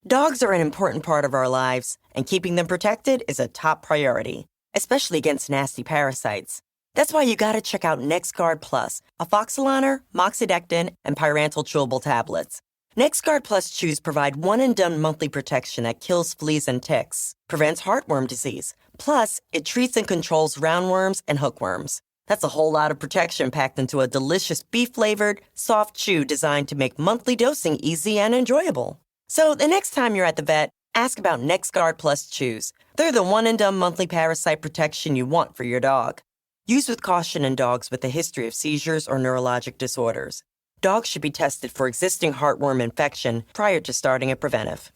Dogs are an important part of our lives, and keeping them protected is a top priority, especially against nasty parasites. That's why you gotta check out NexGuard Plus, Afoxolaner, Moxidectin, and Pyrantel chewable tablets. NexGuard Plus chews provide one-and-done monthly protection that kills fleas and ticks, prevents heartworm disease. Plus, it treats and controls roundworms and hookworms. That's a whole lot of protection packed into a delicious beef-flavored, soft chew designed to make monthly dosing easy and enjoyable. So the next time you're at the vet, ask about NexGuard Plus chews. They're the one-and-done monthly parasite protection you want for your dog. Use with caution in dogs with a history of seizures or neurologic disorders. Dogs should be tested for existing heartworm infection prior to starting a preventive.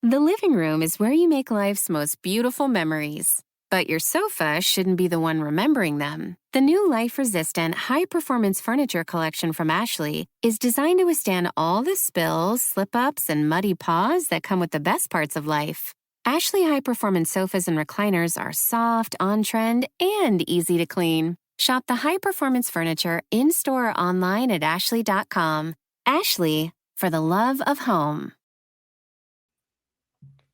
The living room is where you make life's most beautiful memories. But your sofa shouldn't be the one remembering them. The new life-resistant, high-performance furniture collection from Ashley is designed to withstand all the spills, slip-ups, and muddy paws that come with the best parts of life. Ashley high-performance sofas and recliners are soft, on-trend, and easy to clean. Shop the high-performance furniture in-store or online at ashley.com. Ashley, for the love of home.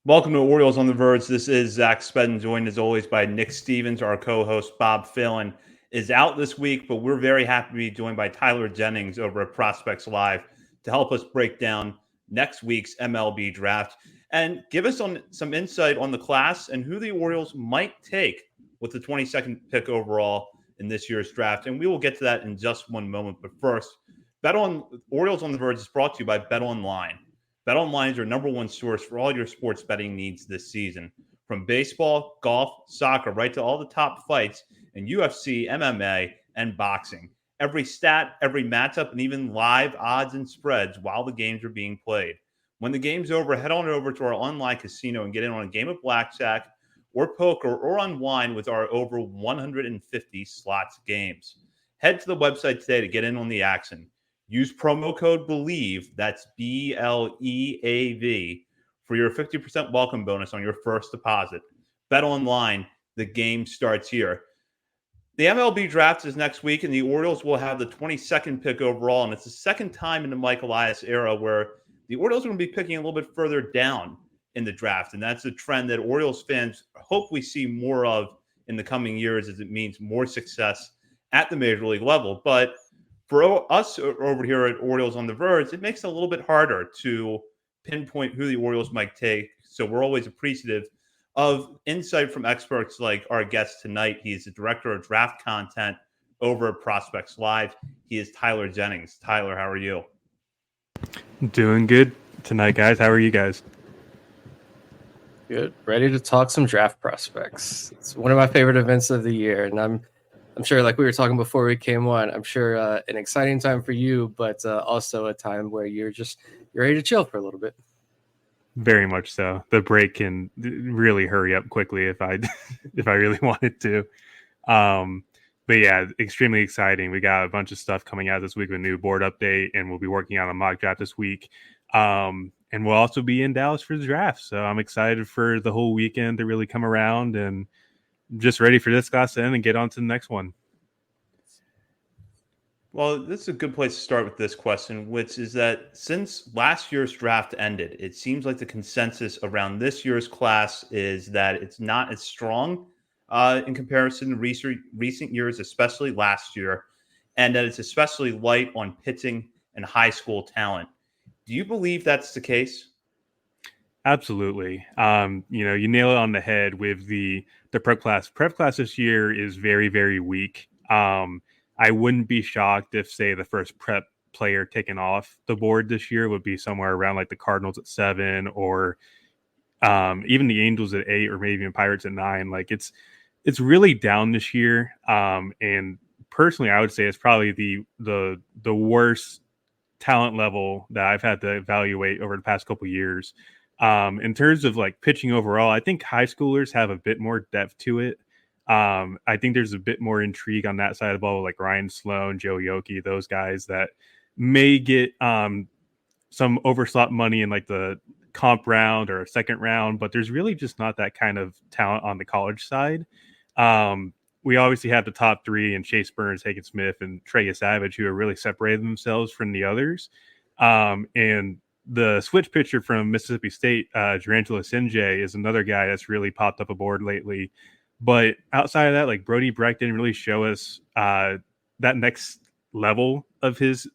Welcome to Orioles on the Verge. This is Zach Spedden, joined as always by Nick Stevens. Our co-host Bob Phelan is out this week, but we're very happy to be joined by Tyler Jennings over at Prospects Live to help us break down next week's MLB draft and give us some insight on the class and who the Orioles might take with the 22nd pick overall in this year's draft. And we will get to that in just one moment. But first, Orioles on the Verge is brought to you by BetOnline. BetOnline is your number one source for all your sports betting needs this season. From baseball, golf, soccer, right to all the top fights in UFC, MMA, and boxing. Every stat, every matchup, and even live odds and spreads while the games are being played. When the game's over, head on over to our online casino and get in on a game of blackjack or poker or unwind with our over 150 slots games. Head to the website today to get in on the action. Use promo code BELIEVE, that's BLEAV, for your 50% welcome bonus on your first deposit. Bet online, the game starts here. The MLB draft is next week, and the Orioles will have the 22nd pick overall, and it's the second time in the Mike Elias era where the Orioles are going to be picking a little bit further down in the draft, and that's a trend that Orioles fans hope we see more of in the coming years as it means more success at the major league level. But for us over here at Orioles on the Verge, it makes it a little bit harder to pinpoint who the Orioles might take. So we're always appreciative of insight from experts like our guest tonight. He is the director of draft content over at Prospects Live. He is Tyler Jennings. Tyler, how are you? Doing good tonight, guys. How are you guys? Good. Ready to talk some draft prospects. It's one of my favorite events of the year, and I'm sure, like we were talking before we came on, I'm sure an exciting time for you, but also a time where you're ready to chill for a little bit. Very much so. The break can really hurry up quickly if I really wanted to. But yeah, extremely exciting. We got a bunch of stuff coming out this week with a new board update, and we'll be working on a mock draft this week. And we'll also be in Dallas for the draft. So I'm excited for the whole weekend to really come around and just ready for this class to end and get on to the next one. Well, this is a good place to start with this question, which is that since last year's draft ended, it seems like the consensus around this year's class is that it's not as strong in comparison to recent years, especially last year, and that it's especially light on pitching and high school talent. Do you believe that's the case? Absolutely. You nail it on the head with the prep class. Prep class this year is very, very weak. I wouldn't be shocked if, say, the first prep player taken off the board this year would be somewhere around like the Cardinals at 7 or even the Angels at 8 or maybe even Pirates at 9. Like it's really down this year. And personally, I would say it's probably the worst talent level that I've had to evaluate over the past couple of years. In terms of like pitching overall, I think high schoolers have a bit more depth to it. I think there's a bit more intrigue on that side of the ball, like Ryan Sloan, Joe Yoki, those guys that may get some overslot money in like the comp round or a second round, but there's really just not that kind of talent on the college side. We obviously have the top 3 and Chase Burns, Hagen Smith, and Trey Savage, who are really separating themselves from the others. And the switch pitcher from Mississippi State, Durangelo Sinjay, is another guy that's really popped up aboard lately. But outside of that, like Brody Brecht didn't really show us that next level of his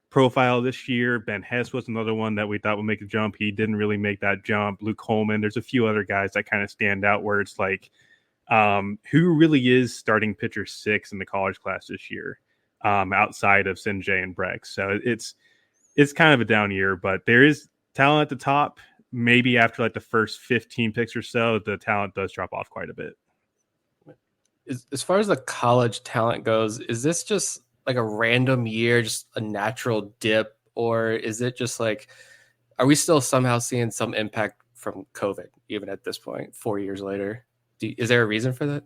profile this year. Ben Hess was another one that we thought would make a jump. He didn't really make that jump. Luke Holman. There's a few other guys that kind of stand out where it's like, who really is starting pitcher 6 in the college class this year, outside of Sinjay and Brecht. So it's kind of a down year, but there is talent at the top. Maybe after like the first 15 picks or so, the talent does drop off quite a bit. As far as the college talent goes, is this just like a random year, just a natural dip, or is it just like, are we still somehow seeing some impact from COVID even at this point, 4 years later? Is there a reason for that?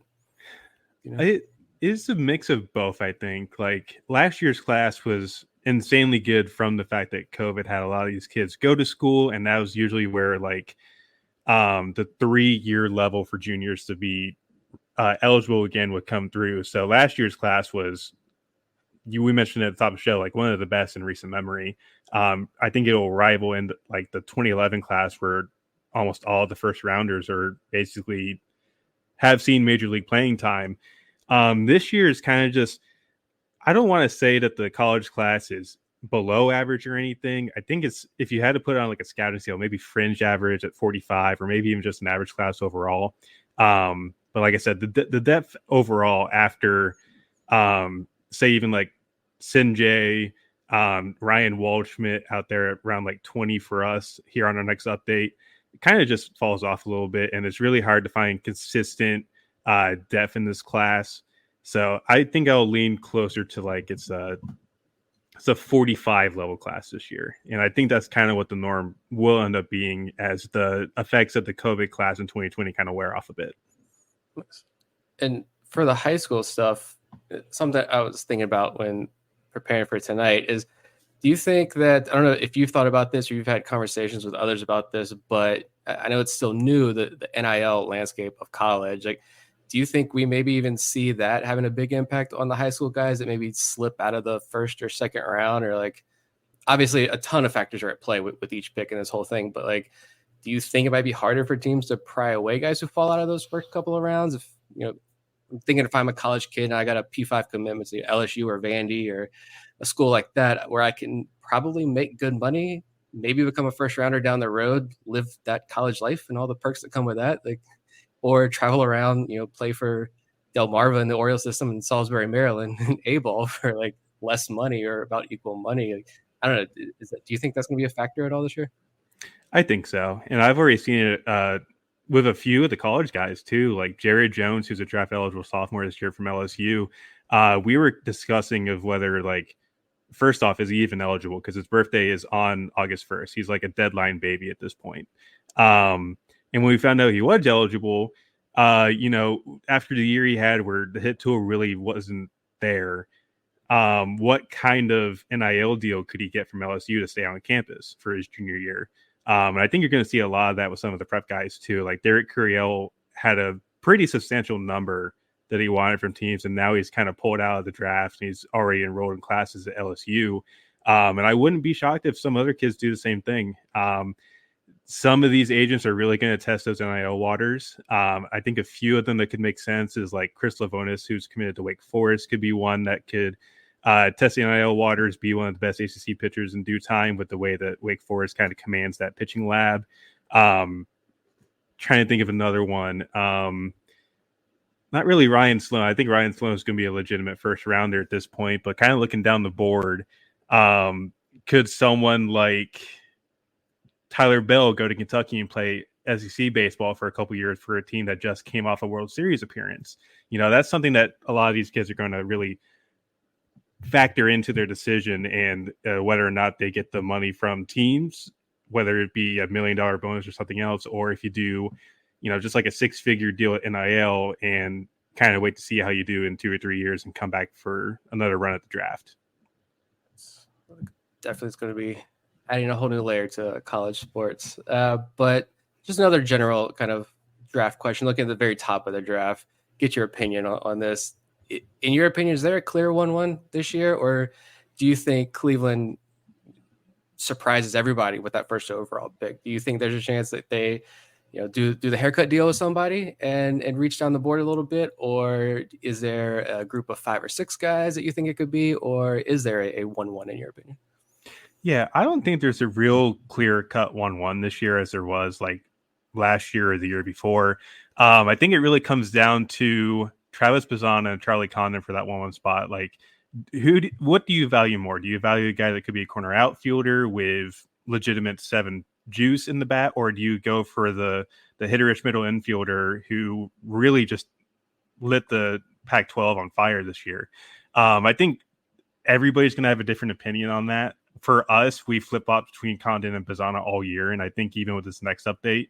You know? It is a mix of both, I think. Like last year's class was insanely good from the fact that COVID had a lot of these kids go to school, and that was usually where like the 3-year level for juniors to be eligible again would come through. So last year's class was, we mentioned at the top of the show, like one of the best in recent memory. I think it'll rival in like the 2011 class where almost all the first rounders are basically have seen major league playing time. This year is kind of just, I don't want to say that the college class is below average or anything. I think it's, if you had to put it on like a scouting scale, maybe fringe average at 45, or maybe even just an average class overall. But like I said, the depth overall after, say even like Sinjay, Ryan Waldschmidt out there at around like 20 for us here on our next update, it kind of just falls off a little bit, and it's really hard to find consistent depth in this class. So I think I'll lean closer to like it's a 45 level class this year. And I think that's kind of what the norm will end up being as the effects of the COVID class in 2020 kind of wear off a bit. And for the high school stuff, something I was thinking about when preparing for tonight is, do you think that, I don't know if you've thought about this or you've had conversations with others about this, but I know it's still new, the NIL landscape of college. Like, do you think we maybe even see that having a big impact on the high school guys that maybe slip out of the first or second round? Or like, obviously a ton of factors are at play with each pick in this whole thing, but like, do you think it might be harder for teams to pry away guys who fall out of those first couple of rounds? If, you know, I'm thinking if I'm a college kid and I got a P5 commitment to LSU or Vandy or a school like that where I can probably make good money, maybe become a first rounder down the road, live that college life and all the perks that come with that, like, or travel around, you know, play for Delmarva in the Oriole system in Salisbury, Maryland, and A-ball for like less money or about equal money. Like, I don't know. Do you think that's going to be a factor at all this year? I think so. And I've already seen it with a few of the college guys too, like Jared Jones, who's a draft eligible sophomore this year from LSU. We were discussing of whether, like, first off, is he even eligible? Because his birthday is on August 1st. He's like a deadline baby at this point. And when we found out he was eligible, you know, after the year he had where the hit tool really wasn't there, what kind of NIL deal could he get from LSU to stay on campus for his junior year? And I think you're going to see a lot of that with some of the prep guys too. Like Derek Curiel had a pretty substantial number that he wanted from teams, and now he's kind of pulled out of the draft and he's already enrolled in classes at LSU. And I wouldn't be shocked if some other kids do the same thing. Some of these agents are really going to test those NIL waters. I think a few of them that could make sense is like Chris Lavonis, who's committed to Wake Forest, could be one that could test the NIL waters, be one of the best ACC pitchers in due time with the way that Wake Forest kind of commands that pitching lab. Trying to think of another one. Not really Ryan Sloan. I think Ryan Sloan is going to be a legitimate first rounder at this point, but kind of looking down the board, could someone like Tyler Bell go to Kentucky and play SEC baseball for a couple years for a team that just came off a World Series appearance? You know, that's something that a lot of these kids are going to really factor into their decision, and whether or not they get the money from teams, whether it be $1 million bonus or something else, or if you do, you know, just like a 6-figure deal at NIL and kind of wait to see how you do in 2 or 3 years and come back for another run at the draft. Definitely it's going to be adding a whole new layer to college sports. But just another general kind of draft question, looking at the very top of the draft, get your opinion on this. In your opinion, is there a clear 1-1 this year, or do you think Cleveland surprises everybody with that first overall pick? Do you think there's a chance that they, do the haircut deal with somebody and reach down the board a little bit, or is there a group of 5 or 6 guys that you think it could be, or is there a 1-1 in your opinion? Yeah, I don't think there's a real clear cut 1-1 this year as there was like last year or the year before. I think it really comes down to Travis Bazana and Charlie Condon for that 1-1 spot. Like, what do you value more? Do you value a guy that could be a corner outfielder with legitimate 7 juice in the bat, or do you go for the hitterish middle infielder who really just lit the Pac-12 on fire this year? I think everybody's going to have a different opinion on that. For us, we flip-flop between Condon and Bazana all year, and I think even with this next update,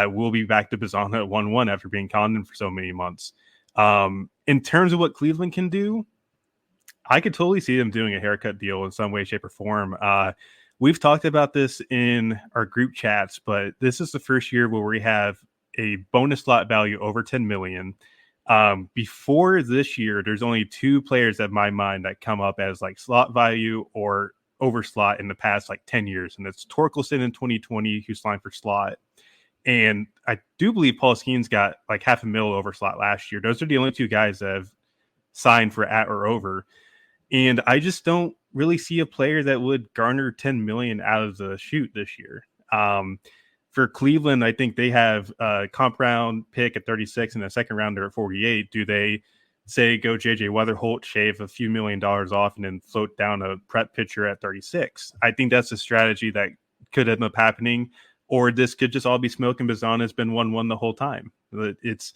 we'll be back to Bazana at 1-1 after being Condon for so many months. In terms of what Cleveland can do, I could totally see them doing a haircut deal in some way, shape, or form. We've talked about this in our group chats, but this is the first year where we have a bonus slot value over 10 million. Before this year, there's only 2 players in my mind that come up as like slot value or over slot in the past like 10 years. And it's Torkelson in 2020, who signed for slot. And I do believe Paul Skeens got like $500,000 over slot last year. Those are the only 2 guys that have signed for at or over. And I just don't really see a player that would garner 10 million out of the chute this year. For Cleveland, I think they have a comp round pick at 36 and a second rounder at 48. Do they say go JJ Weatherholt, shave a few $1 million off, and then float down a prep pitcher at 36? I think that's a strategy that could end up happening, or this could just all be smoke and Bazana's been 1-1 the whole time. It's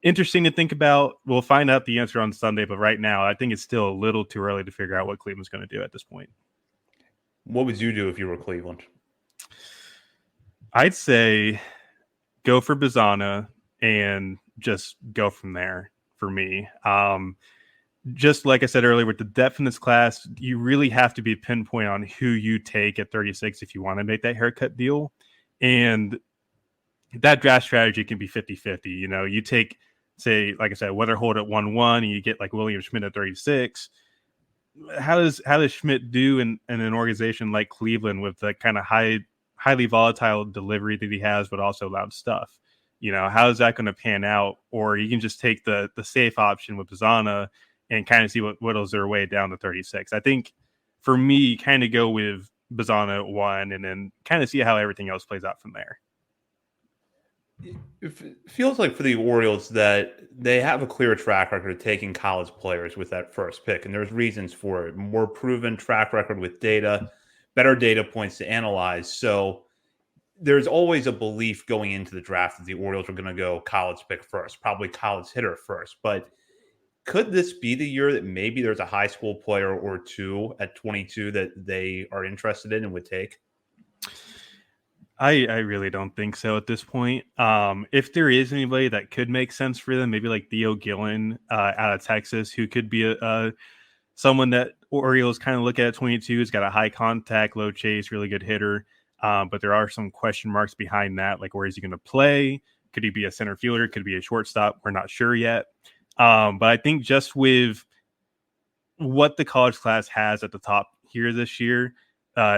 interesting to think about. We'll find out the answer on Sunday, but right now I think it's still a little too early to figure out what Cleveland's going to do at this point. What would you do if you were Cleveland? I'd say go for Bazana and just go from there for me. Just like I said earlier, with the depth in this class, you really have to be pinpoint on who you take at 36 if you want to make that haircut deal. And that draft strategy can be 50-50. You take, say, like I said, Weatherholt at 1-1 and you get like William Schmidt at 36. How does Schmidt do in an organization like Cleveland with the kind of highly volatile delivery that he has, but also loud stuff? How is that going to pan out? Or you can just take the safe option with Bazana and kind of see what whittles their way down to 36. I think for me, kind of go with Bazana at 1 and then kind of see how everything else plays out from there. It feels like for the Orioles that they have a clear track record of taking college players with that first pick, and there's reasons for it. More proven track record with data, better data points to analyze. So there's always a belief going into the draft that the Orioles are going to go college pick first, probably college hitter first. But could this be the year that maybe there's a high school player or 2 at 22 that they are interested in and would take? I really don't think so at this point. If there is anybody that could make sense for them, maybe like Theo Gillen out of Texas, who could be someone that Orioles kind of look at 22. He's got a high contact, low chase, really good hitter. But there are some question marks behind that, like where is he going to play? Could he be a center fielder? Could he be a shortstop? We're not sure yet. But I think just with what the college class has at the top here this year,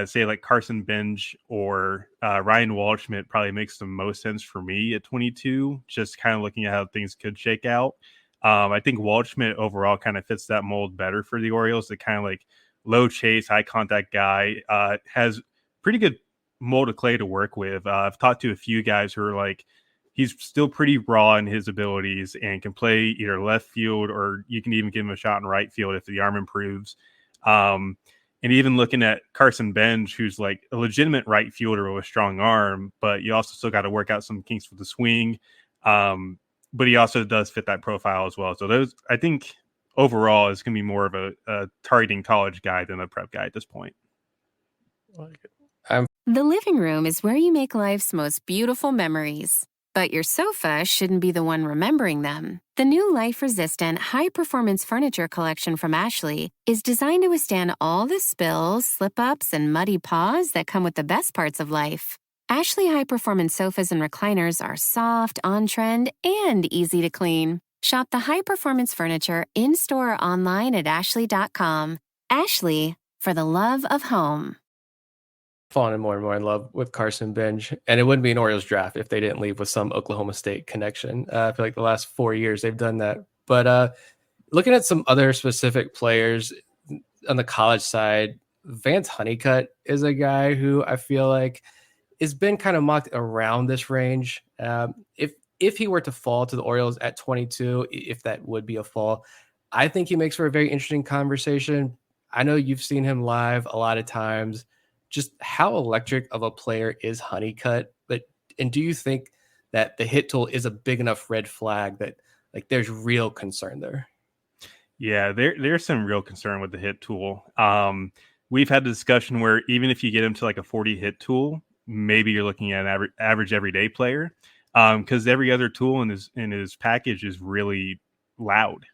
say like Carson Bench or Ryan Waldschmidt probably makes the most sense for me at 22, just kind of looking at how things could shake out. I think Waldschmidt overall kind of fits that mold better for the Orioles. The kind of like low chase, high contact guy, has pretty good mold of clay to work with. I've talked to a few guys who are like, he's still pretty raw in his abilities and can play either left field, or you can even give him a shot in right field if the arm improves. And even looking at Carson Bench, who's like a legitimate right fielder with a strong arm, but you also still got to work out some kinks with the swing. But he also does fit that profile as well. So those, I think overall, is going to be more of a targeting college guy than a prep guy at this point. The living room is where you make life's most beautiful memories. But your sofa shouldn't be the one remembering them. The new life-resistant, high-performance furniture collection from Ashley is designed to withstand all the spills, slip-ups, and muddy paws that come with the best parts of life. Ashley high-performance sofas and recliners are soft, on-trend, and easy to clean. Shop the high-performance furniture in-store or online at ashley.com. Ashley, for the love of home. fallen more and more in love with Carson Bench, and it wouldn't be an Orioles draft if they didn't leave with some Oklahoma State connection. I feel like the last 4 years they've done that. But looking at some other specific players on the college side, Vance Honeycutt is a guy who I feel like has been kind of mocked around this range. If he were to fall to the Orioles at 22, if that would be a fall, I think he makes for a very interesting conversation. I know you've seen him live a lot of times. Just how electric of a player is Honeycutt? And do you think that the hit tool is a big enough red flag that like there's real concern there? Yeah, there's some real concern with the hit tool. We've had the discussion where even if you get him to like a 40 hit tool, maybe you're looking at an average everyday player, because every other tool in his package is really loud.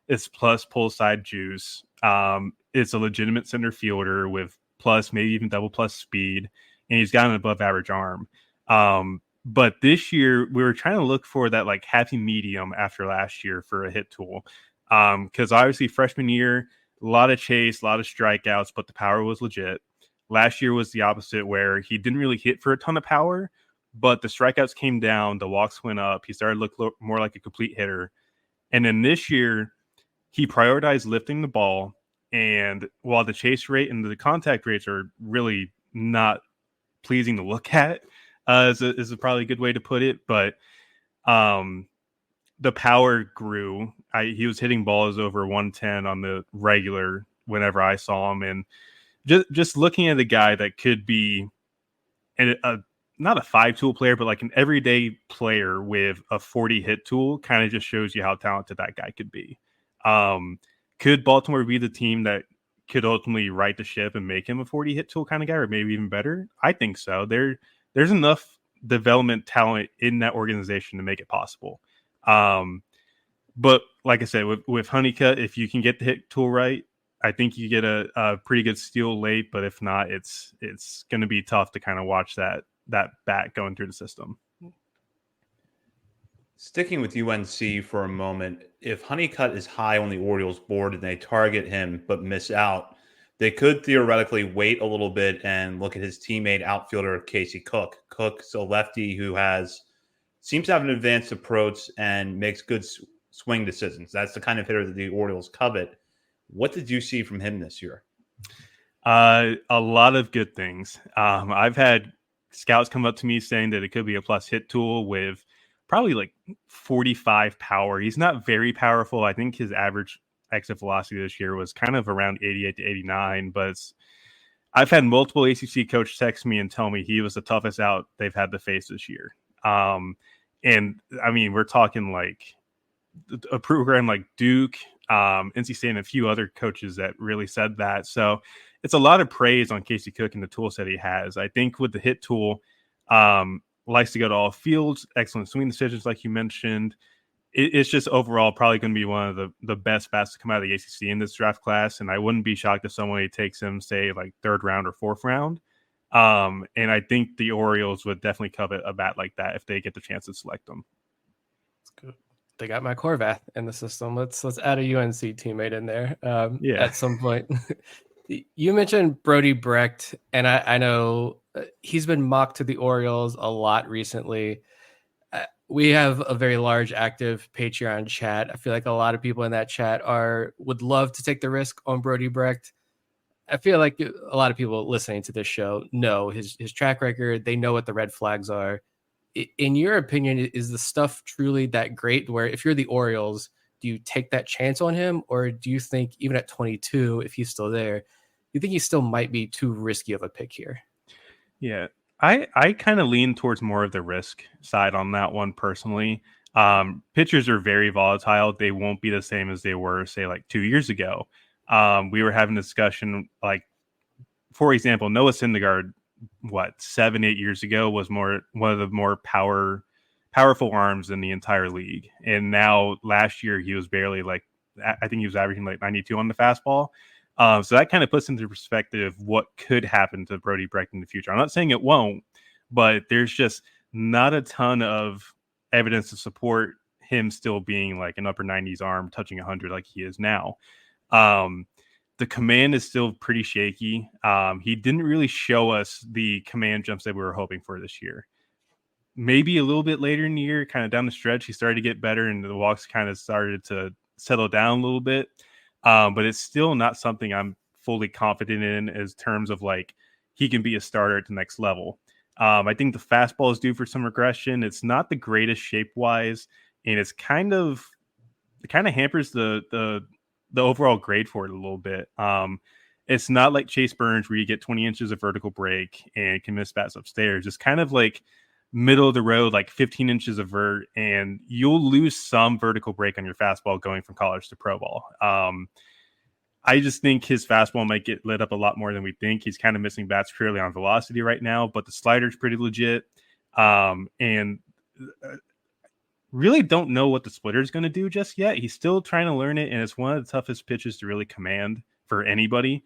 It's plus pull side juice. It's a legitimate center fielder with plus maybe even double plus speed, and he's got an above average arm. But this year we were trying to look for that like happy medium after last year for a hit tool. Because obviously freshman year, a lot of chase, a lot of strikeouts, but the power was legit. Last year was the opposite, where he didn't really hit for a ton of power, but the strikeouts came down, the walks went up. He started to look more like a complete hitter. And then this year, he prioritized lifting the ball. And while the chase rate and the contact rates are really not pleasing to look at, is probably a good way to put it, but the power grew. He was hitting balls over 110 on the regular whenever I saw him, and just looking at a guy that could be not a 5-tool player, but like an everyday player with a 40 hit tool, kind of just shows you how talented that guy could be. Could Baltimore be the team that could ultimately right the ship and make him a 40 hit tool kind of guy, or maybe even better? I think so. There's enough development talent in that organization to make it possible. But like I said, with Honeycutt, if you can get the hit tool right, I think you get a pretty good steal late. But if not, it's going to be tough to kind of watch that bat going through the system. Sticking with UNC for a moment, if Honeycutt is high on the Orioles board and they target him but miss out, they could theoretically wait a little bit and look at his teammate outfielder Casey Cook. Cook's a lefty who seems to have an advanced approach and makes good swing decisions. That's the kind of hitter that the Orioles covet. What did you see from him this year? A lot of good things. I've had scouts come up to me saying that it could be a plus hit tool with probably like 45 power. He's not very powerful. I think his average exit velocity this year was kind of around 88 to 89, but I've had multiple ACC coaches text me and tell me he was the toughest out they've had to face this year. And I mean, we're talking like a program like Duke, NC State, and a few other coaches that really said that. So it's a lot of praise on Casey Cook and the tool set he has. I think with the hit tool, likes to go to all fields, excellent swing decisions, like you mentioned. It's just overall probably going to be one of the best bats to come out of the ACC in this draft class. And I wouldn't be shocked if somebody takes him, say, like 3rd round or 4th round. And I think the Orioles would definitely covet a bat like that if they get the chance to select them. That's good. They got Matt Horvath in the system. Let's add a UNC teammate in there at some point. You mentioned Brody Brecht, and I know he's been mocked to the Orioles a lot recently. We have a very large active Patreon chat. I feel like a lot of people in that chat would love to take the risk on Brody Brecht. I feel like a lot of people listening to this show know his track record. They know what the red flags are. In your opinion, is the stuff truly that great where if you're the Orioles, do you take that chance on him? Or do you think even at 22, if he's still there, you think he still might be too risky of a pick here? Yeah, I kind of lean towards more of the risk side on that one personally. Pitchers are very volatile. They won't be the same as they were, say, like 2 years ago. We were having a discussion, like, for example, Noah Syndergaard, 7-8 years ago was one of the more powerful arms in the entire league. And now last year he was barely I think he was averaging like 92 on the fastball. So that kind of puts into perspective what could happen to Brody Brecht in the future. I'm not saying it won't, but there's just not a ton of evidence to support him still being like an upper 90s arm touching 100 like he is now. The command is still pretty shaky. He didn't really show us the command jumps that we were hoping for this year. Maybe a little bit later in the year, kind of down the stretch, he started to get better and the walks kind of started to settle down a little bit. But it's still not something I'm fully confident in as terms of like he can be a starter at the next level. I think the fastball is due for some regression. It's not the greatest shape wise, and it kind of hampers the overall grade for it a little bit. It's not like Chase Burns where you get 20 inches of vertical break and can miss bats upstairs. It's kind of like middle of the road, like 15 inches of vert, and you'll lose some vertical break on your fastball going from college to pro ball. I just think his fastball might get lit up a lot more than we think. He's kind of missing bats purely on velocity right now, but the slider's pretty legit. And really don't know what the splitter is going to do just yet. He's still trying to learn it, and it's one of the toughest pitches to really command for anybody.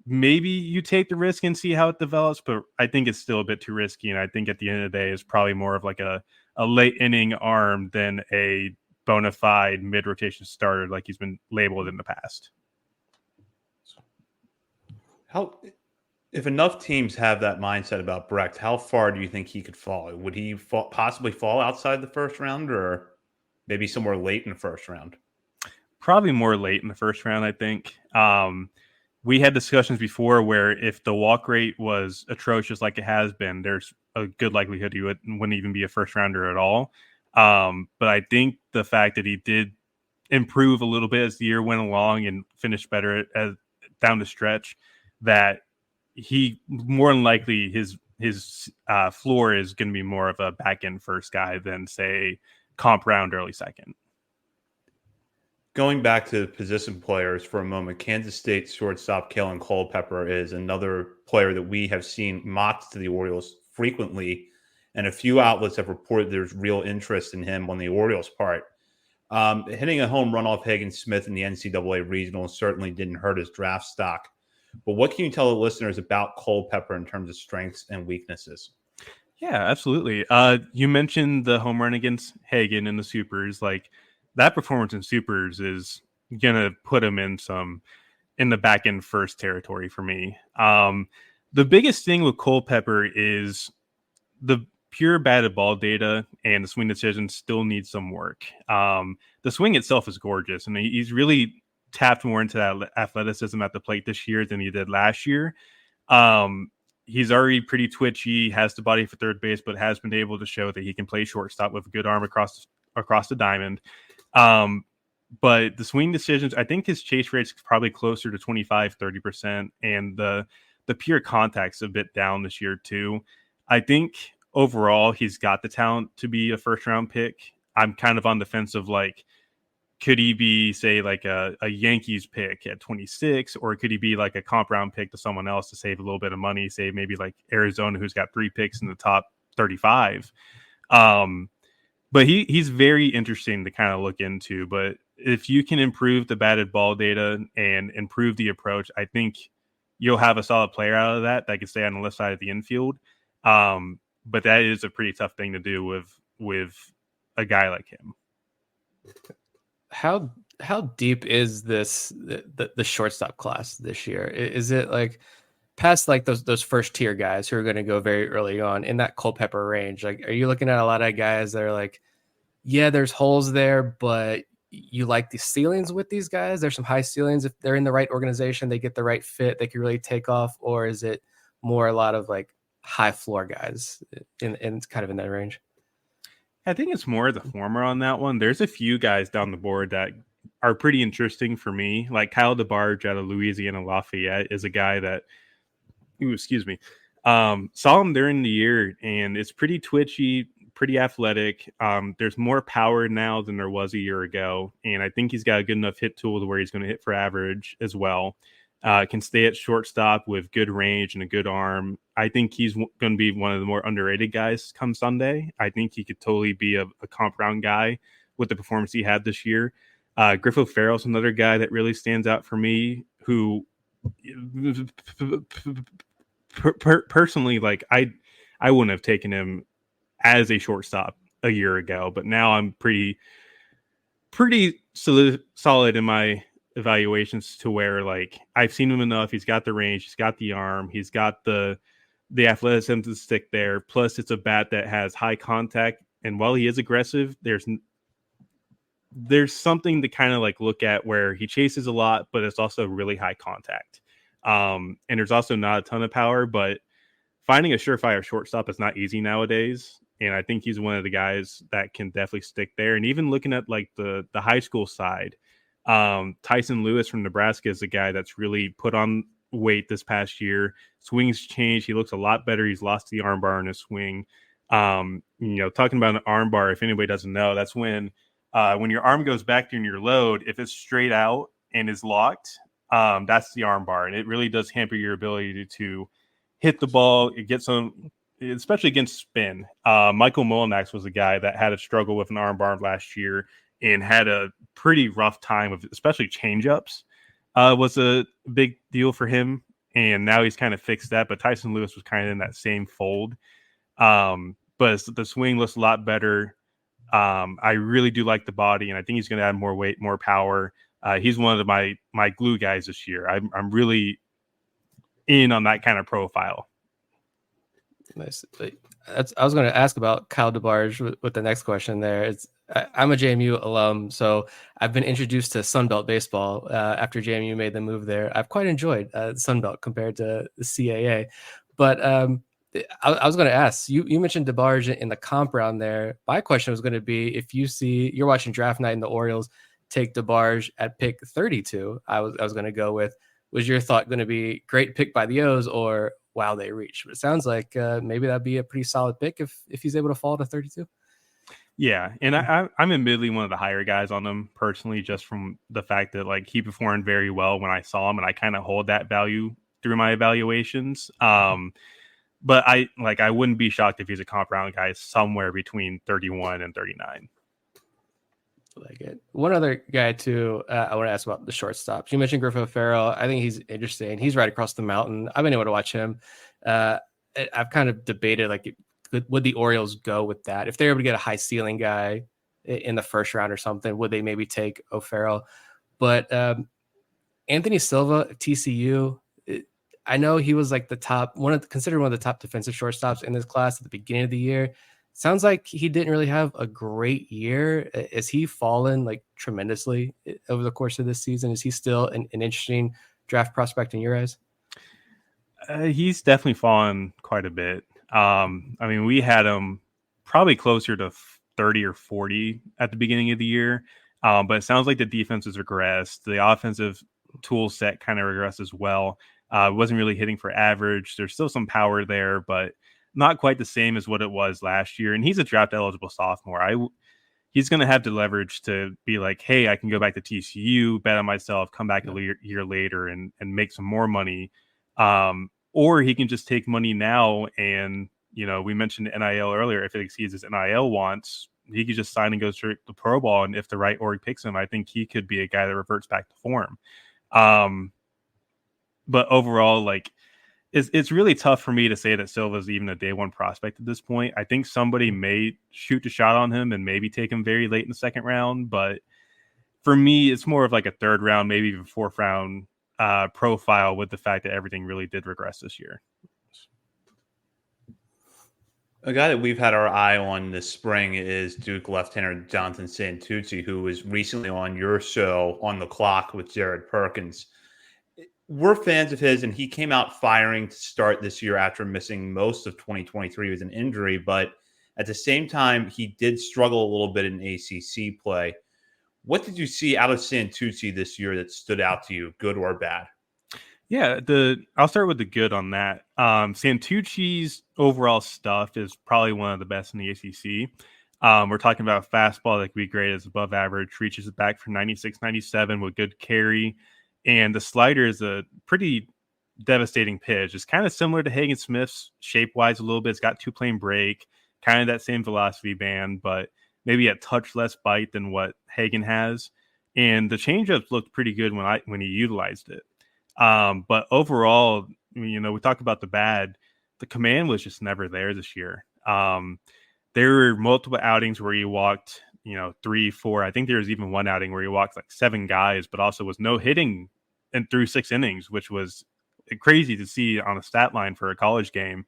Maybe you take the risk and see how it develops, but I think it's still a bit too risky. And I think at the end of the day, it's probably more of like a late inning arm than a bona fide mid-rotation starter like he's been labeled in the past. If enough teams have that mindset about Brecht, how far do you think he could fall? Would he possibly fall outside the first round or maybe somewhere late in the first round? Probably more late in the first round, I think. We had discussions before where if the walk rate was atrocious like it has been, there's a good likelihood he wouldn't even be a first rounder at all. But I think the fact that he did improve a little bit as the year went along and finished better down the stretch, that he more than likely his floor is going to be more of a back end first guy than say comp round early second. Going back to position players for a moment, Kansas State shortstop Kalen Culpepper is another player that we have seen mocked to the Orioles frequently, and a few outlets have reported there's real interest in him on the Orioles' part. Hitting a home run off Hagen Smith in the NCAA regional certainly didn't hurt his draft stock. But what can you tell the listeners about Culpepper in terms of strengths and weaknesses? Yeah, absolutely. You mentioned the home run against Hagen in the Supers. Like, that performance in Supers is gonna put him in the back end first territory for me. The biggest thing with Culpepper is the pure batted ball data and the swing decision still needs some work. The swing itself is gorgeous, and he's really tapped more into that athleticism at the plate this year than he did last year. He's already pretty twitchy, has the body for third base, but has been able to show that he can play shortstop with a good arm across the diamond. But the swing decisions, I think his chase rate's probably closer to 25-30%, and the pure contact's a bit down this year too. I think overall he's got the talent to be a first round pick. I'm kind of on the fence of like, could he be say like a Yankees pick at 26, or could he be like a comp round pick to someone else to save a little bit of money, say maybe like Arizona, who's got 3 picks in the top 35. But he's very interesting to kind of look into. But if you can improve the batted ball data and improve the approach, I think you'll have a solid player out of that can stay on the left side of the infield. But that is a pretty tough thing to do with a guy like him. How deep is the shortstop class this year? Is it like past like those first tier guys who are going to go very early on in that Culpepper range? Like, are you looking at a lot of guys that are like, yeah, there's holes there, but you like the ceilings with these guys? There's some high ceilings. If they're in the right organization, they get the right fit, they can really take off. Or is it more a lot of like high floor guys in kind of in that range? I think it's more the former on that one. There's a few guys down the board that are pretty interesting for me. Like Kyle DeBarge out of Louisiana Lafayette is a guy that, saw him during the year, and it's pretty twitchy, pretty athletic. There's more power now than there was a year ago, and I think he's got a good enough hit tool to where he's going to hit for average as well. Can stay at shortstop with good range and a good arm. I think he's going to be one of the more underrated guys come Sunday. I think he could totally be a comp round guy with the performance he had this year. Griffo Farrell's another guy that really stands out for me, who personally, like I wouldn't have taken him as a shortstop a year ago, but now I'm pretty solid in my evaluations to where like I've seen him enough. He's got the range, he's got the arm, he's got the athleticism to stick there. Plus, it's a bat that has high contact, and while he is aggressive, there's something to kind of like look at where he chases a lot, but it's also really high contact. And there's also not a ton of power, but finding a surefire shortstop is not easy nowadays. And I think he's one of the guys that can definitely stick there. And even looking at like the high school side, Tyson Lewis from Nebraska is a guy that's really put on weight this past year. Swings changed. He looks a lot better. He's lost the arm bar in his swing. Talking about an arm bar, if anybody doesn't know, that's when your arm goes back during your load, if it's straight out and is locked, that's the arm bar. And it really does hamper your ability to hit the ball. It gets some, especially against spin. Michael Molinax was a guy that had a struggle with an arm bar last year and had a pretty rough time with especially changeups. Was a big deal for him. And now he's kind of fixed that. But Tyson Lewis was kind of in that same fold. But the swing looks a lot better. I really do like the body, and I think he's going to add more weight, more power. He's one of my glue guys this year. I'm really in on that kind of profile. Nice. I was going to ask about Kyle DeBarge with the next question there. I'm a JMU alum, so I've been introduced to Sunbelt baseball after JMU made the move there. I've quite enjoyed Sunbelt compared to the CAA. But I was going to ask, you mentioned DeBarge in the comp round there. My question was going to be, if you're watching draft night and the Orioles take DeBarge at pick 32, I was going to go with, was your thought going to be great pick by the O's or wow, they reach? But it sounds like maybe that'd be a pretty solid pick if he's able to fall to 32. Yeah, and I'm admittedly one of the higher guys on him personally, just from the fact that like he performed very well when I saw him, and I kind of hold that value through my evaluations. But I wouldn't be shocked if he's a comp round guy somewhere between 31 and 39. Like it. One other guy too, I want to ask about the shortstops. You mentioned Griffin Farrell. I think he's interesting. He's right across the mountain. I've been able to watch him. I've kind of debated like, would the Orioles go with that? If they're able to get a high ceiling guy in the first round or something, would they maybe take O'Farrell? But Anthony Silva, TCU, I know he was like considered one of the top defensive shortstops in this class at the beginning of the year. Sounds like he didn't really have a great year. Has he fallen like tremendously over the course of this season? Is he still an interesting draft prospect in your eyes? He's definitely fallen quite a bit. I mean, we had him probably closer to 30 or 40 at the beginning of the year. But it sounds like the defense has regressed. The offensive tool set kind of regressed as well. Wasn't really hitting for average. There's still some power there, but not quite the same as what it was last year. And he's a draft eligible sophomore. He's going to have the leverage to be like, hey, I can go back to TCU, bet on myself, come back a year later and make some more money. Or he can just take money now. And, we mentioned NIL earlier. If it exceeds his NIL wants, he could just sign and go straight to pro ball. And if the right org picks him, I think he could be a guy that reverts back to form. But overall, like, it's really tough for me to say that Silva's even a day one prospect at this point. I think somebody may shoot a shot on him and maybe take him very late in the second round. But for me, it's more of like a third round, maybe even fourth round profile, with the fact that everything really did regress this year. A guy that we've had our eye on this spring is Duke left-hander Jonathan Santucci, who was recently on your show On the Clock with Jared Perkins. We're fans of his, and he came out firing to start this year after missing most of 2023 with an injury. But at the same time, he did struggle a little bit in ACC play. What did you see out of Santucci this year that stood out to you, good or bad? Yeah, I'll start with the good on that. Santucci's overall stuff is probably one of the best in the ACC. We're talking about a fastball that could be graded as above average, reaches it back for 96, 97 with good carry. And the slider is a pretty devastating pitch. It's kind of similar to Hagen Smith's shape-wise a little bit. It's got two-plane break, kind of that same velocity band, but maybe a touch less bite than what Hagen has. And the changeups looked pretty good when he utilized it. But overall, we talk about the bad. The command was just never there this year. There were multiple outings where he walked 3, 4. I think there was even one outing where he walked like 7 guys, but also was no hitting and through 6 innings, which was crazy to see on a stat line for a college game.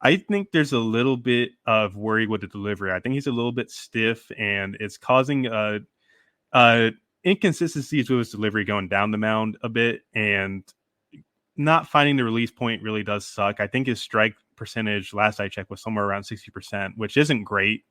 I think there's a little bit of worry with the delivery. I think he's a little bit stiff, and it's causing inconsistencies with his delivery going down the mound a bit, and not finding the release point really does suck. I think his strike percentage last I checked was somewhere around 60%, which isn't great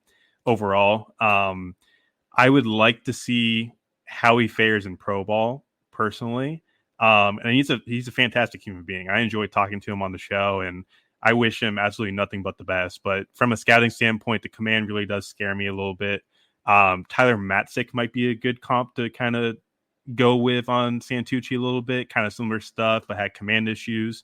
overall. I would like to see how he fares in pro ball personally. And he's a fantastic human being. I enjoy talking to him on the show, and I wish him absolutely nothing but the best. But from a scouting standpoint, the command really does scare me a little bit. Tyler Matzek might be a good comp to kind of go with on Santucci a little bit, kind of similar stuff, but had command issues.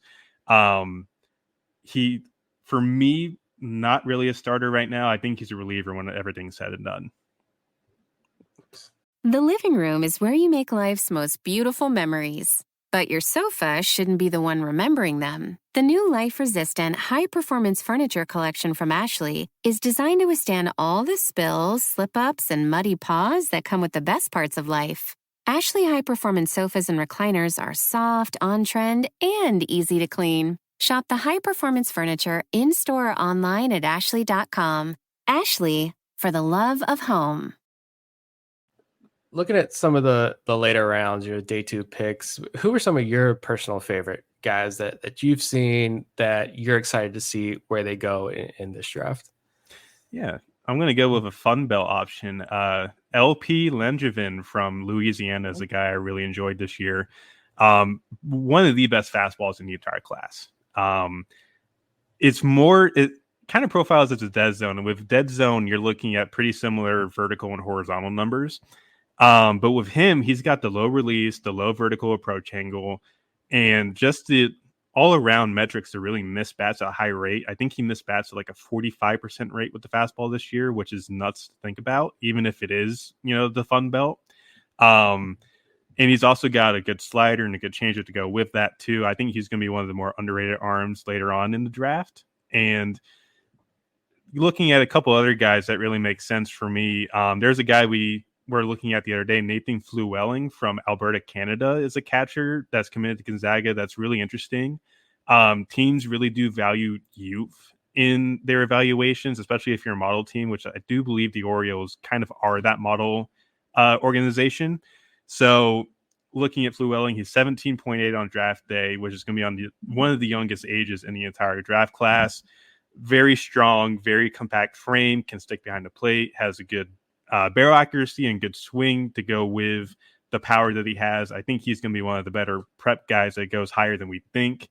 He, for me, not really a starter right now. I think he's a reliever when everything's said and done. The living room is where you make life's most beautiful memories. But your sofa shouldn't be the one remembering them. The new life-resistant, high-performance furniture collection from Ashley is designed to withstand all the spills, slip-ups, and muddy paws that come with the best parts of life. Ashley high-performance sofas and recliners are soft, on-trend, and easy to clean. Shop the high-performance furniture in-store or online at ashley.com. Ashley, for the love of home. Looking at some of the later rounds, your day 2 picks, who are some of your personal favorite guys that you've seen that you're excited to see where they go in this draft? Yeah, I'm going to go with a Fun Belt option. LP Langevin from Louisiana is a guy I really enjoyed this year. One of the best fastballs in the entire class. It kind of profiles as a dead zone. And with dead zone, you're looking at pretty similar vertical and horizontal numbers. But with him, he's got the low release, the low vertical approach angle, and just the all-around metrics to really miss bats at a high rate. I think he missed bats at like a 45% rate with the fastball this year, which is nuts to think about, even if it is, the Fun Belt. And he's also got a good slider and a good changeup to go with that too. I think he's going to be one of the more underrated arms later on in the draft. And looking at a couple other guys that really make sense for me, there's a guy we're looking at the other day, Nathan Flewelling from Alberta, Canada, is a catcher that's committed to Gonzaga. That's really interesting. Teams really do value youth in their evaluations, especially if you're a model team, which I do believe the Orioles kind of are that model organization. So looking at Flewelling, he's 17.8 on draft day, which is going to be on one of the youngest ages in the entire draft class. Very strong, very compact frame, can stick behind the plate, has a good barrel accuracy and good swing to go with the power that he has. I think he's going to be one of the better prep guys that goes higher than we think,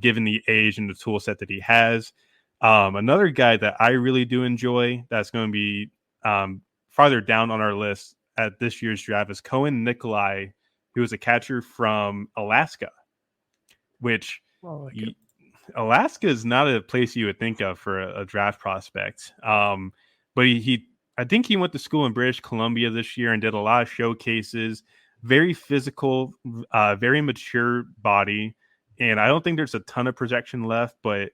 given the age and the tool set that he has. Another guy that I really do enjoy that's going to be farther down on our list at this year's draft is Cohen Nikolai, who is a catcher from Alaska, which Alaska is not a place you would think of for a draft prospect. But I think he went to school in British Columbia this year and did a lot of showcases. Very physical, very mature body. And I don't think there's a ton of projection left, but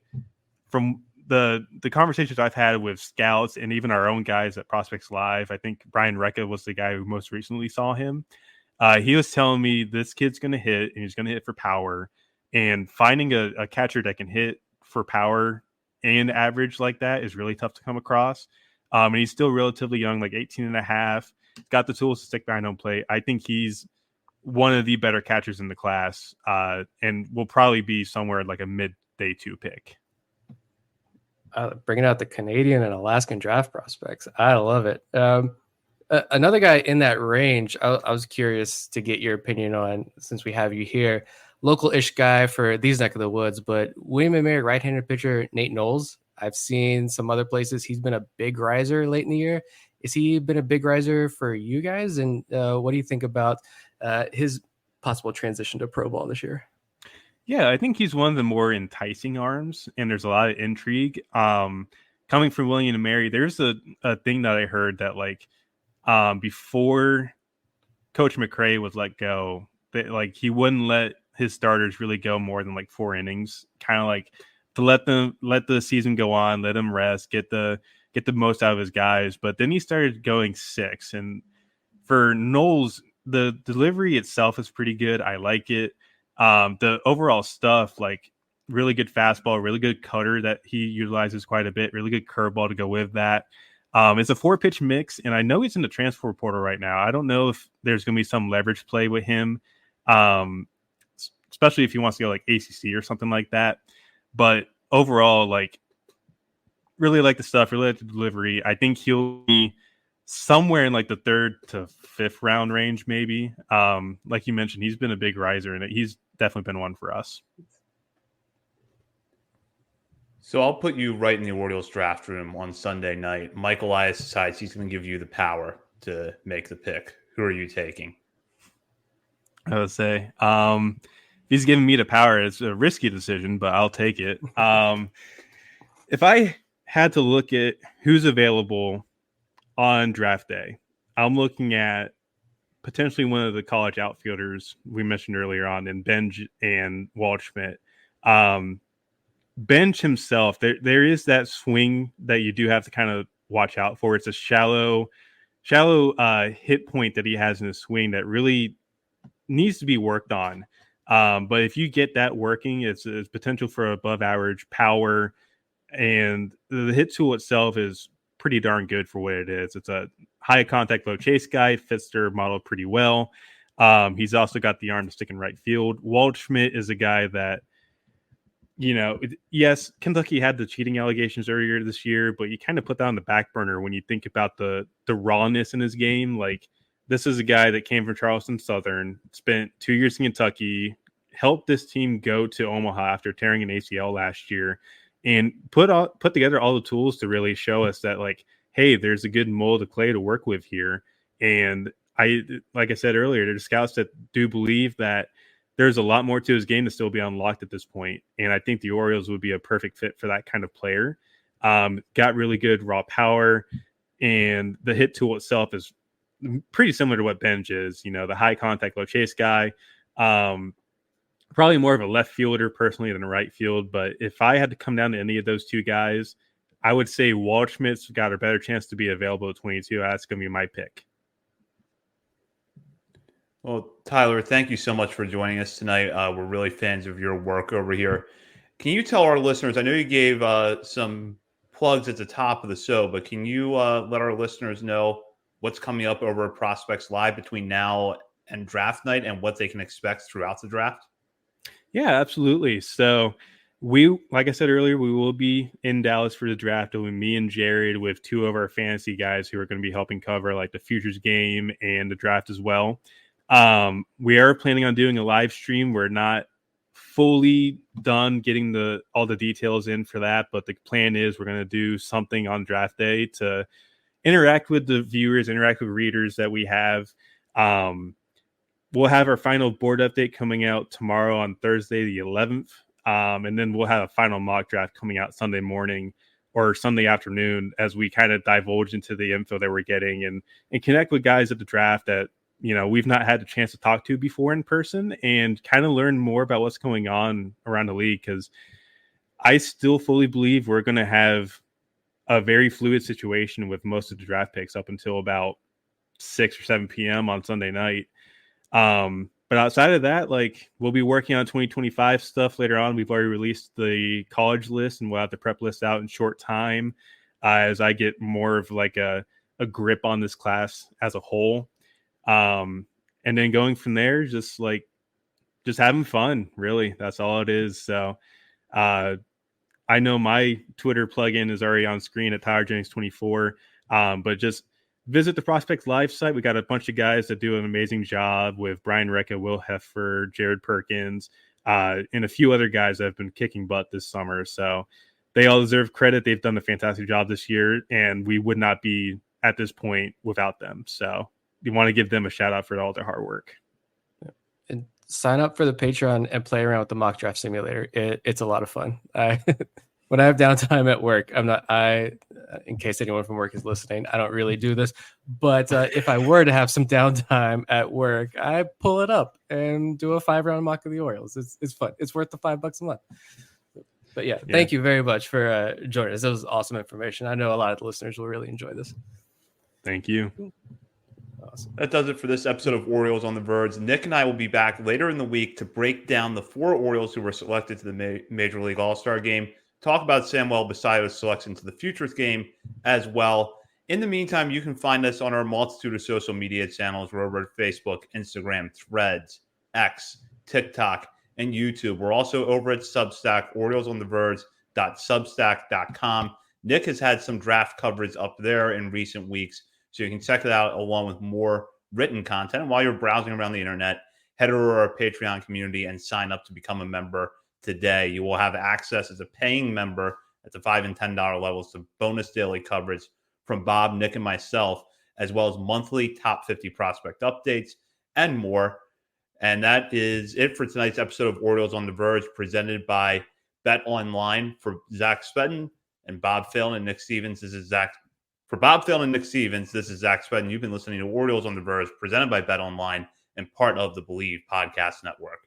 from the conversations I've had with scouts and even our own guys at Prospects Live, I think Brian Recca was the guy who most recently saw him. He was telling me this kid's going to hit and he's going to hit for power. And finding a catcher that can hit for power and average like that is really tough to come across. And he's still relatively young, like 18 and a half. Got the tools to stick behind home plate. I think he's one of the better catchers in the class, and will probably be somewhere like a mid-day 2 pick. Bringing out the Canadian and Alaskan draft prospects. I love it. Another guy in that range, I was curious to get your opinion on, since we have you here. Local-ish guy for these neck of the woods, but William & Mary right-handed pitcher Nate Knowles. I've seen some other places he's been a big riser late in the year. Has he been a big riser for you guys? And what do you think about his possible transition to pro ball this year? Yeah, I think he's one of the more enticing arms, and there's a lot of intrigue. Coming from William & Mary, there's a thing that I heard that before Coach McRae was let go, that he wouldn't let his starters really go more than 4 innings, kind of to let the season go on, let them rest, get the get the most out of his guys. But then he started going 6. And for Knowles, the delivery itself is pretty good. I like it. The overall stuff, like really good fastball, really good cutter that he utilizes quite a bit, really good curveball to go with that. It's a 4-pitch mix, and I know he's in the transfer portal right now. I don't know if there's going to be some leverage play with him, especially if he wants to go like ACC or something like that. But overall, like, really like the stuff, really like the delivery. I think he'll be somewhere in like the 3rd to 5th round range, maybe. Like you mentioned, he's been a big riser, and he's definitely been one for us. So I'll put you right in the Orioles draft room on Sunday night. Mike Elias decides he's going to give you the power to make the pick. Who are you taking? I would say, if he's giving me the power, it's a risky decision, but I'll take it. If I had to look at who's available on draft day, I'm looking at potentially one of the college outfielders we mentioned earlier on, in Benj and Waldschmidt. Benj himself, there is that swing that you do have to kind of watch out for. It's a shallow hit point that he has in his swing that really needs to be worked on. But if you get that working, it's potential for above average power, and the hit tool itself is pretty darn good for what it is. It's a high contact, low chase guy, fits their model pretty well. He's also got the arm to stick in right field. Waldschmidt is a guy that, yes, Kentucky had the cheating allegations earlier this year, but you kind of put that on the back burner when you think about the rawness in his game. Like, this is a guy that came from Charleston Southern, spent 2 years in Kentucky, helped this team go to Omaha after tearing an ACL last year, and put together all the tools to really show us that, like, hey, there's a good mold of clay to work with here. And like I said earlier, there's scouts that do believe that there's a lot more to his game to still be unlocked at this point. And I think the Orioles would be a perfect fit for that kind of player. Got really good raw power, and the hit tool itself is pretty similar to what Benj is, the high contact, low chase guy. Probably more of a left fielder personally than a right field. But if I had to come down to any of those two guys, I would say Waldschmidt's got a better chance to be available at 22. That's going to be my pick. Well, Tyler, thank you so much for joining us tonight. We're really fans of your work over here. Can you tell our listeners, I know you gave some plugs at the top of the show, but can you let our listeners know what's coming up over at Prospects Live between now and draft night, and what they can expect throughout the draft? Yeah, absolutely. So like I said earlier, we will be in Dallas for the draft. It'll be me and Jared with 2 of our fantasy guys who are going to be helping cover like the futures game and the draft as well. We are planning on doing a live stream. We're not fully done getting all the details in for that, but the plan is we're going to do something on draft day to interact with the viewers, interact with readers that we have. We'll have our final board update coming out tomorrow on Thursday, the 11th. And then we'll have a final mock draft coming out Sunday morning or Sunday afternoon as we kind of divulge into the info that we're getting and connect with guys at the draft that, we've not had a chance to talk to before in person, and kind of learn more about what's going on around the league. Because I still fully believe we're going to have a very fluid situation with most of the draft picks up until about 6 or 7 p.m. on Sunday night. But outside of that, like, we'll be working on 2025 stuff later on. We've already released the college list, and we'll have the prep list out in short time as I get more of like a grip on this class as a whole. And then going from there, just having fun, really. That's all it is. So, I know my Twitter plugin is already on screen at Tyler Jennings 24. But just visit the Prospects Live site. We got a bunch of guys that do an amazing job with Brian Recca, Will Heffer, Jared Perkins, and a few other guys that have been kicking butt this summer. So they all deserve credit. They've done a fantastic job this year, and we would not be at this point without them. So you want to give them a shout out for all their hard work. And sign up for the Patreon and play around with the mock draft simulator. It's a lot of fun. When I have downtime at work, in case anyone from work is listening, I don't really do this, but if I were to have some downtime at work, I pull it up and do a 5-round mock of the Orioles. It's fun. It's worth the $5 a month. But yeah, thank you very much for joining us. That was awesome information. I know a lot of the listeners will really enjoy this. Thank you. Awesome. That does it for this episode of Orioles on the Verge. Nick and I will be back later in the week to break down the 4 Orioles who were selected to the Major League All-Star Game, talk about Samuel Basallo's selection to the Futures Game as well. In the meantime, you can find us on our multitude of social media channels. We're over at Facebook, Instagram, Threads, X, TikTok, and YouTube. We're also over at Substack, oriolesontheverge.substack.com. Nick has had some draft coverage up there in recent weeks, so you can check it out along with more written content. And while you're browsing around the internet, head over to our Patreon community and sign up to become a member today. You will have access as a paying member at the $5 and $10 levels to bonus daily coverage from Bob, Nick, and myself, as well as monthly top 50 prospect updates and more. And that is it for tonight's episode of Orioles on the Verge, presented by Bet Online. For Zach Spedden and Bob Phelan and Nick Stevens, this is Zach. For Bob Phelan and Nick Stevens, this is Zach Spedden. You've been listening to Orioles on the Verge, presented by Bet Online and part of the Believe Podcast Network.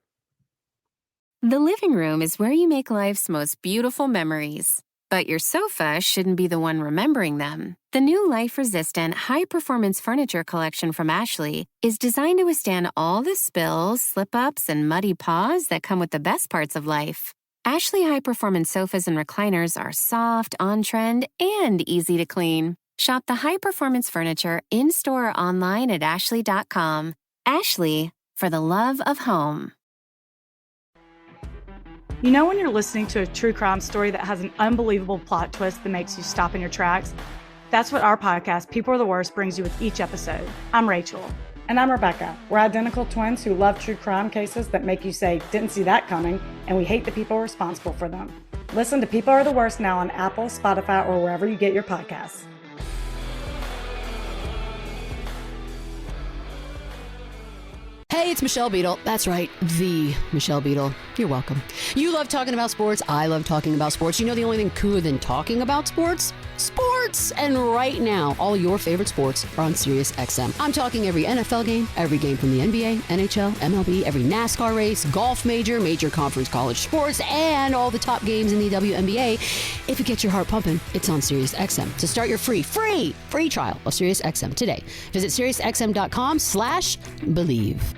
The living room is where you make life's most beautiful memories. But your sofa shouldn't be the one remembering them. The new life-resistant, high-performance furniture collection from Ashley is designed to withstand all the spills, slip-ups, and muddy paws that come with the best parts of life. Ashley high-performance sofas and recliners are soft, on-trend, and easy to clean. Shop the high-performance furniture in-store or online at ashley.com. Ashley, for the love of home. You know when you're listening to a true crime story that has an unbelievable plot twist that makes you stop in your tracks? That's what our podcast, People Are the Worst, brings you with each episode. I'm Rachel. And I'm Rebecca. We're identical twins who love true crime cases that make you say, didn't see that coming, and we hate the people responsible for them. Listen to People Are the Worst now on Apple, Spotify, or wherever you get your podcasts. Hey, it's Michelle Beadle. That's right, the Michelle Beadle. You're welcome. You love talking about sports. I love talking about sports. You know the only thing cooler than talking about sports? Sports! And right now, all your favorite sports are on Sirius XM. I'm talking every NFL game, every game from the NBA, NHL, MLB, every NASCAR race, golf major conference college sports, and all the top games in the WNBA. If it gets your heart pumping, it's on Sirius XM. So start your free trial of Sirius XM today. Visit SiriusXM.com/believe.